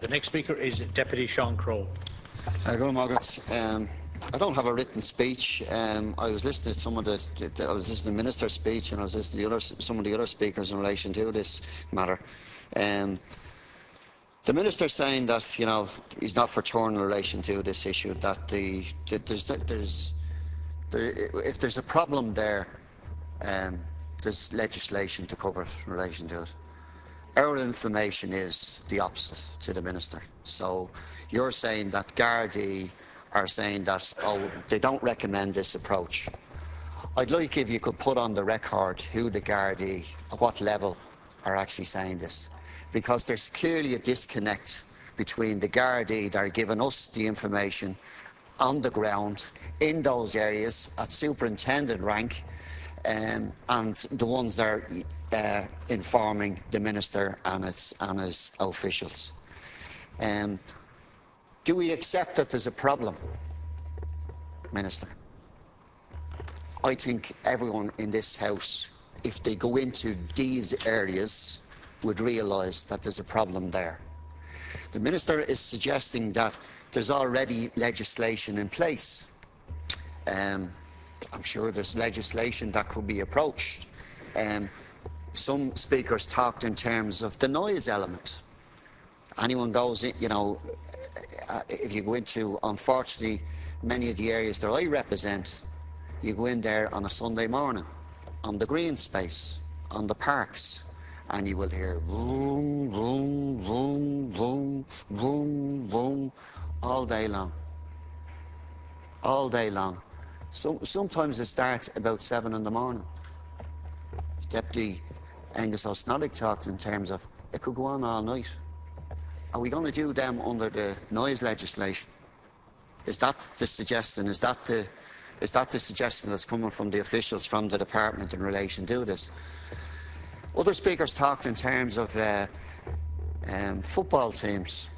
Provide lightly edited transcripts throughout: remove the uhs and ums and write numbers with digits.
next speaker is Deputy Seán Crowe. Good Margaret. I don't have a written speech. I was listening to I was listening to the Minister's speech, and I was listening to some of the other speakers in relation to this matter. The Minister's saying that, you know, he's not for turn in relation to this issue. That if there's a problem there, there's legislation to cover it in relation to it. Our information is the opposite to the Minister. So you're saying that Gardaí are saying that, oh, they don't recommend this approach. I'd like if you could put on the record who the Gardaí, at what level, are actually saying this. Because there's clearly a disconnect between the Gardaí that are giving us the information on the ground in those areas at superintendent rank, and the ones that are informing the Minister and his officials. Do we accept that there's a problem, Minister? I think everyone in this House, if they go into these areas, would realise that there's a problem there. The Minister is suggesting that there's already legislation in place. I'm sure there's legislation that could be approached. Some speakers talked in terms of the noise element. Anyone goes in, you know, if you go into, unfortunately, many of the areas that I represent, you go in there on a Sunday morning, on the green space, on the parks, and you will hear boom, boom, boom, boom, boom, boom, all day long. All day long. Sometimes it starts about 7 in the morning. Deputy Angus O'Snoddick talked in terms of it could go on all night. Are we going to do them under the noise legislation? Is that the suggestion? Is that the suggestion that's coming from the officials from the department in relation to this? Other speakers talked in terms of football teams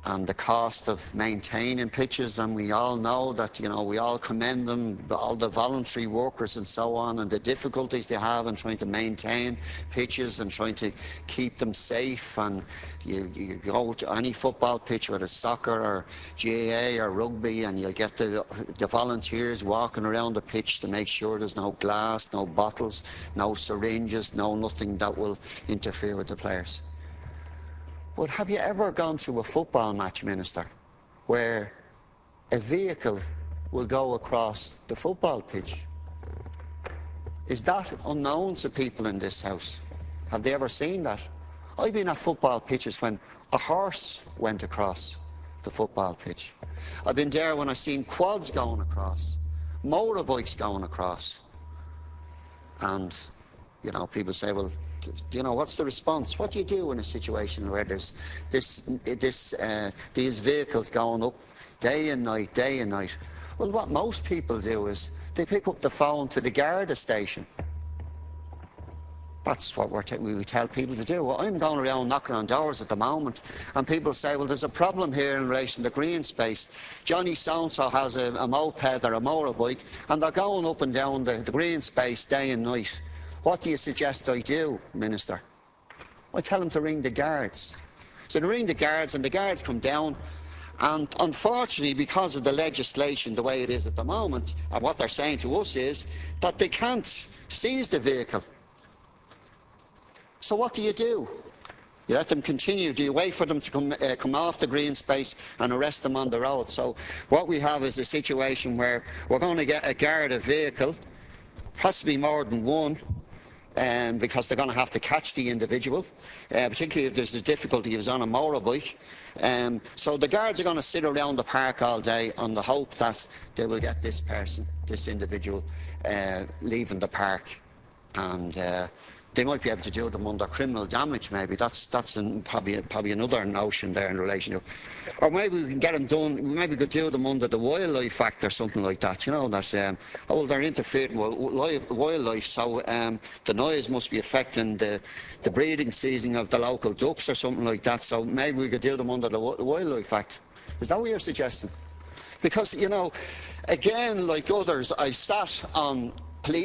and the cost of maintaining pitches, and we all know that, you know, we all commend them, all the voluntary workers and so on, and the difficulties they have in trying to maintain pitches and trying to keep them safe. And you go to any football pitch, whether it's soccer or GAA or rugby, and you'll get the volunteers walking around the pitch to make sure there's no glass, no bottles, no syringes, nothing that will interfere with the players. But have you ever gone to a football match, Minister, where a vehicle will go across the football pitch? Is that unknown to people in this House? Have they ever seen that? I've been at football pitches when a horse went across the football pitch. I've been there when I've seen quads going across, motorbikes going across. And, you know, people say, well, you know, what's the response? What do you do in a situation where there's these vehicles going up day and night, day and night? Well, what most people do is they pick up the phone to the Garda station. That's what we tell people to do. Well, I'm going around knocking on doors at the moment, and people say, well, there's a problem here in relation to green space. Johnny so-and-so has a moped or a motorbike, and they're going up and down the green space day and night. What do you suggest I do, Minister? I tell them to ring the guards. So they ring the guards, and the guards come down, and unfortunately, because of the legislation the way it is at the moment, and what they're saying to us is that they can't seize the vehicle. So what do? You let them continue? Do you wait for them to come off the green space and arrest them on the road? So what we have is a situation where we're going to get a Garda vehicle, has to be more than one, because they're going to have to catch the individual, particularly if there's a difficulty if he's on a motorbike. So the guards are going to sit around the park all day on the hope that they will get this person, this individual, leaving the park, and they might be able to do them under criminal damage. Maybe that's probably another notion there in relation to, or maybe we can get them done. Maybe we could do them under the Wildlife Act or something like that. You know that oh, they're interfering with wildlife, so the noise must be affecting the breeding season of the local ducks or something like that. So maybe we could do them under the Wildlife Act. Is that what you're suggesting? Because, you know, again, like others, I sat on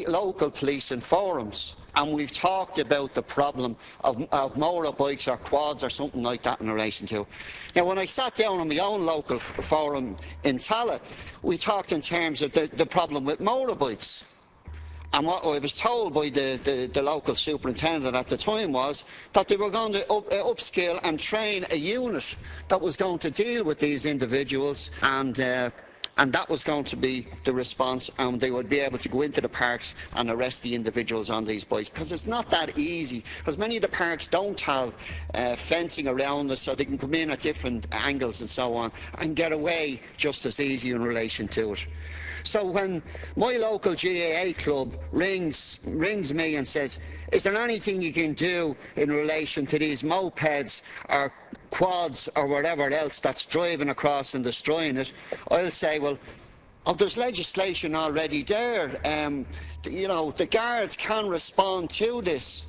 local policing forums, and we've talked about the problem of motorbikes or quads or something like that in relation to. Now, when I sat down on my own local forum in Tallaght, we talked in terms of the problem with motorbikes. And what I was told by the local superintendent at the time was that they were going to upskill and train a unit that was going to deal with these individuals, and that was going to be the response, and they would be able to go into the parks and arrest the individuals on these bikes, because it's not that easy, because many of the parks don't have fencing around us, so they can come in at different angles and so on and get away just as easy in relation to it. So when my local GAA club rings me and says, is there anything you can do in relation to these mopeds or quads or whatever else that's driving across and destroying it, I'll say, well, there's legislation already there. You know, the guards can respond to this.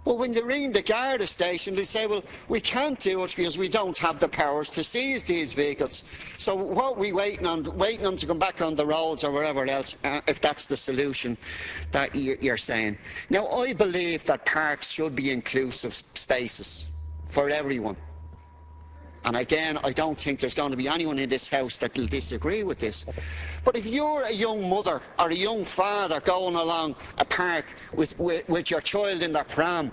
Well, when they ring the Garda station, they say, well, we can't do it because we don't have the powers to seize these vehicles. So what are we waiting on them to come back on the roads or wherever else, if that's the solution that you're saying. Now, I believe that parks should be inclusive spaces for everyone. And again, I don't think there's going to be anyone in this house that will disagree with this. But if you're a young mother or a young father going along a park with your child in their pram,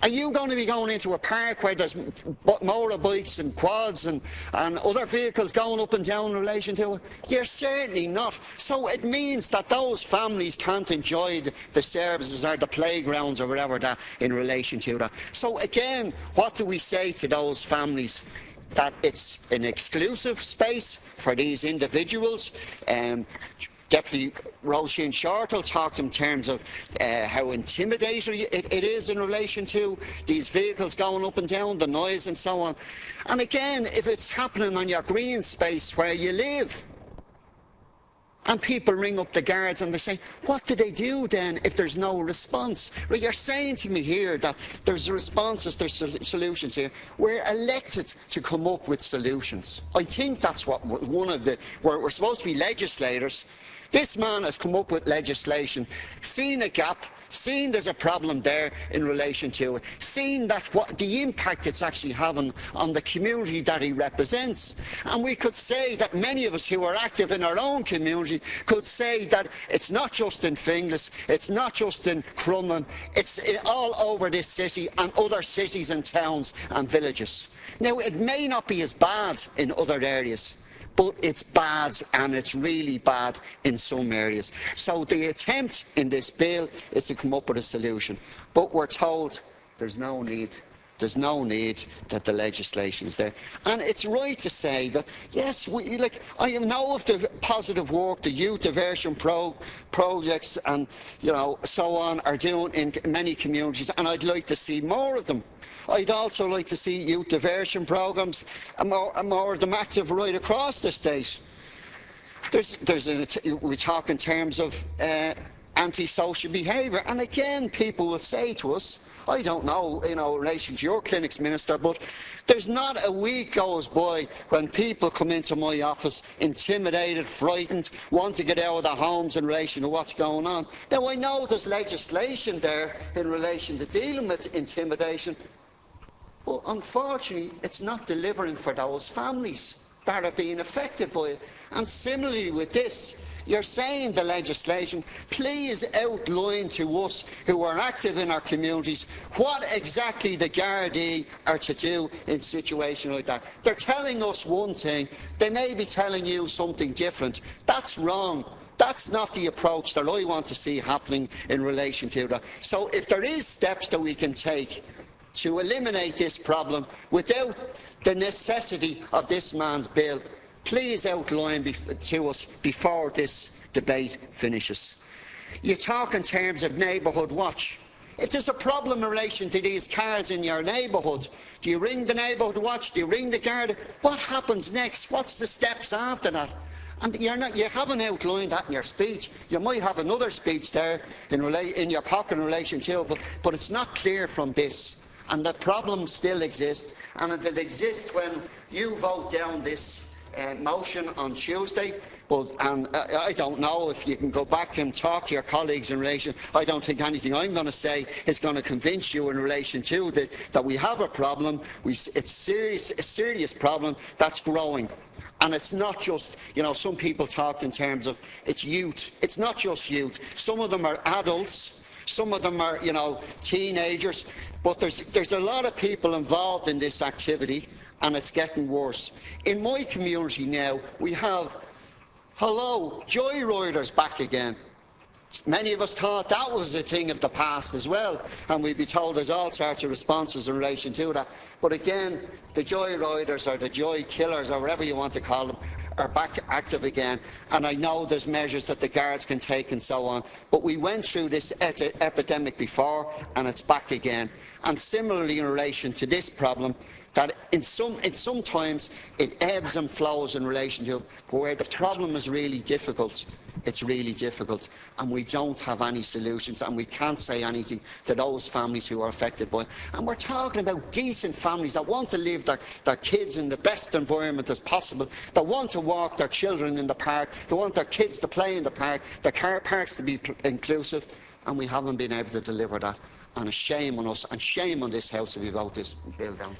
are you going to be going into a park where there's motorbikes and quads and other vehicles going up and down in relation to it? You're certainly not. So it means that those families can't enjoy the services or the playgrounds or whatever that in relation to that. So again, what do we say to those families? That it's an exclusive space for these individuals. Deputy Roisin Shortall talked in terms of how intimidating it is in relation to these vehicles going up and down, the noise and so on. And again, if it's happening on your green space where you live, and people ring up the guards and they say, what do they do then if there's no response? Well, you're saying to me here that there's responses, there's solutions here. We're elected to come up with solutions. I think that's what we're supposed to be legislators. This man has come up with legislation, seen a gap, seen there's a problem there in relation to it, seen that what the impact it's actually having on the community that he represents. And we could say that many of us who are active in our own community could say that it's not just in Finglas, it's not just in Crumlin, it's all over this city and other cities and towns and villages. Now, it may not be as bad in other areas, but it's bad, and it's really bad in some areas. So the attempt in this bill is to come up with a solution. But we're told there's no need. There's no need that the legislation is there. And it's right to say that, yes, I know of the positive work the youth diversion projects and, you know, so on are doing in many communities, and I'd like to see more of them. I'd also like to see youth diversion programmes and more of them active right across the state. We talk in terms of antisocial behaviour, and again, people will say to us, I don't know, in relation to your clinics, Minister, but there's not a week goes by when people come into my office intimidated, frightened, want to get out of their homes in relation to what's going on. Now, I know there's legislation there in relation to dealing with intimidation, but unfortunately, it's not delivering for those families that are being affected by it. And similarly with this, you're saying the legislation, please outline to us who are active in our communities what exactly the Gardaí are to do in situations like that. They're telling us one thing, they may be telling you something different. That's wrong. That's not the approach that I want to see happening in relation to that. So if there is steps that we can take to eliminate this problem without the necessity of this man's bill, please outline to us before this debate finishes. You talk in terms of neighbourhood watch. If there's a problem in relation to these cars in your neighbourhood, do you ring the neighbourhood watch? Do you ring the Garda? What happens next? What's the steps after that? And you haven't outlined that in your speech. You might have another speech there in your pocket in relation to it, but it's not clear from this. And the problem still exists, and it will exist when you vote down this motion on Tuesday, I don't know if you can go back and talk to your colleagues in relation. I don't think anything I'm going to say is going to convince you in relation to that we have a problem. It's a serious problem that's growing. And it's not just, some people talked in terms of it's youth. It's not just youth. Some of them are adults. Some of them are, teenagers. But there's a lot of people involved in this activity, and it's getting worse. In my community now, we have, joyriders back again. Many of us thought that was a thing of the past as well, and we'd be told there's all sorts of responses in relation to that. But again, the joyriders or the joy killers or whatever you want to call them are back active again, and I know there's measures that the guards can take and so on, but we went through this epidemic before and it's back again. And similarly in relation to this problem, that sometimes it ebbs and flows in relation to where the problem is really difficult. It's really difficult, and we don't have any solutions, and we can't say anything to those families who are affected by it. And we're talking about decent families that want to leave their kids in the best environment as possible, that want to walk their children in the park, they want their kids to play in the park, the car parks to be inclusive, and we haven't been able to deliver that. And a shame on us, and shame on this House if we vote this bill down.